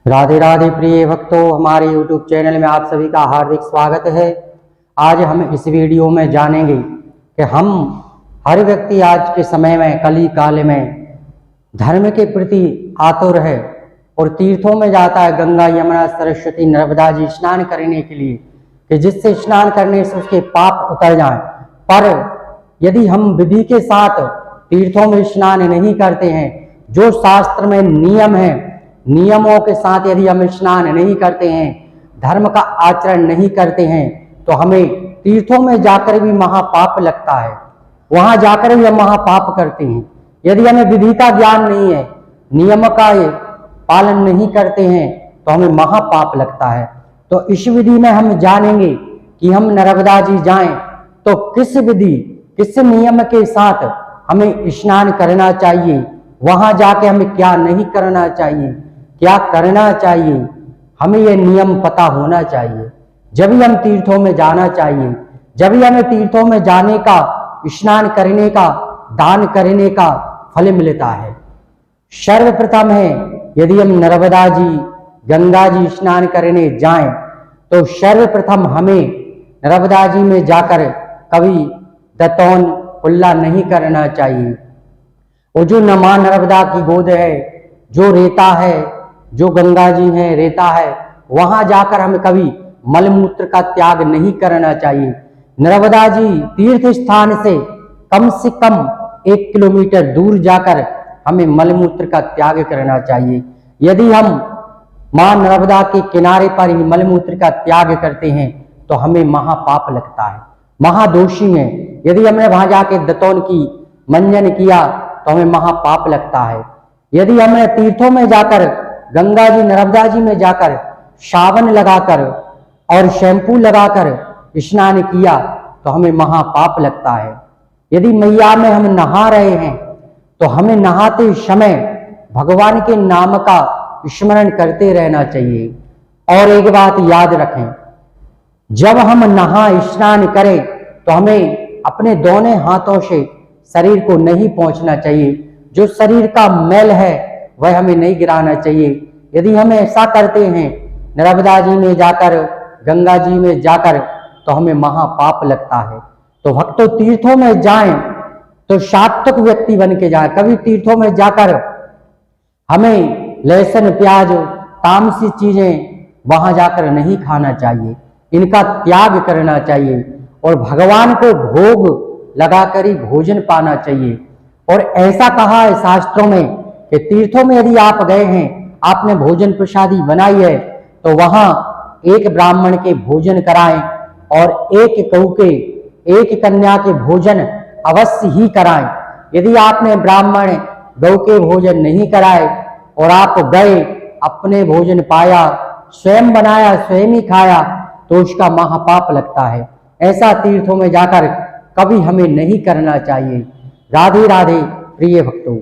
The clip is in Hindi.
राधे राधे प्रिय भक्तों, हमारे YouTube चैनल में आप सभी का हार्दिक स्वागत है। आज हम इस वीडियो में जानेंगे कि हम हर व्यक्ति आज के समय में कली काल में धर्म के प्रति आतुर है और तीर्थों में जाता है, गंगा यमुना सरस्वती नर्मदा जी स्नान करने के लिए, कि जिससे स्नान करने से उसके पाप उतर जाएं। पर यदि हम विधि के साथ तीर्थों में स्नान नहीं करते हैं, जो शास्त्र में नियम है, नियमों के साथ यदि हम स्नान नहीं करते हैं, धर्म का आचरण नहीं करते हैं, तो हमें तीर्थों में जाकर भी महापाप लगता है। वहां जाकर भी हम महापाप करते हैं। यदि हमें विधि का ज्ञान नहीं है, नियम का पालन नहीं करते हैं, तो हमें महापाप लगता है। तो इस विधि में हम जानेंगे कि हम नर्मदा जी जाएं तो किस विधि, किस नियम के साथ हमें स्नान करना चाहिए, वहां जाके हमें क्या नहीं करना चाहिए, क्या करना चाहिए, हमें यह नियम पता होना चाहिए। जब भी हम तीर्थों में जाना चाहिए, जब भी हमें तीर्थों में जाने का, स्नान करने का, दान करने का फल मिलता है। सर्वप्रथम है, यदि हम नर्मदा जी, गंगा जी स्नान करने जाएं तो सर्वप्रथम हमें नर्मदा जी में जाकर कभी दतौन कुल्ला नहीं करना चाहिए। वो जो मां नर्मदा की गोद है, जो रेता है, जो गंगा जी है रेता है, वहां जाकर हमें कभी मलमूत्र का त्याग नहीं करना चाहिए। नर्मदा जी तीर्थ स्थान से कम 1 किलोमीटर दूर जाकर हमें मलमूत्र का त्याग करना चाहिए। यदि हम मां नर्मदा के किनारे पर ही मलमूत्र का त्याग करते हैं तो हमें महापाप लगता है, महादोषी है। यदि हमने वहां जाके दतौन की, मंजन किया तो हमें महापाप लगता है। यदि हमने तीर्थों में जाकर, गंगा जी नर्मदा जी में जाकर साबुन लगाकर और शैम्पू लगाकर स्नान किया तो हमें महापाप लगता है। यदि मैया में हम नहा रहे हैं तो हमें नहाते समय भगवान के नाम का स्मरण करते रहना चाहिए। और एक बात याद रखें, जब हम नहा स्नान करें तो हमें अपने दोनों हाथों से शरीर को नहीं पहुंचना चाहिए। जो शरीर का मैल है वह हमें नहीं गिराना चाहिए। यदि हम ऐसा करते हैं नर्मदा जी में जाकर, गंगा जी में जाकर, तो हमें महापाप लगता है। तो भक्तों, तीर्थों में जाएं तो सात्विक व्यक्ति बन के जाएं। कभी तीर्थों में जाकर हमें लहसुन, प्याज, तामसी चीजें वहां जाकर नहीं खाना चाहिए, इनका त्याग करना चाहिए और भगवान को भोग लगाकर ही भोजन पाना चाहिए। और ऐसा कहा है शास्त्रों में कि तीर्थों में यदि आप गए हैं, आपने भोजन प्रसादी बनाई है, तो वहां एक ब्राह्मण के भोजन कराएं और एक कऊ के, एक कन्या के भोजन अवश्य ही कराएं। यदि आपने ब्राह्मण गौ के भोजन नहीं कराए और आप गए, अपने भोजन पाया, स्वयं बनाया, स्वयं ही खाया, तो उसका महापाप लगता है। ऐसा तीर्थों में जाकर कभी हमें नहीं करना चाहिए। राधे राधे प्रिय भक्तों।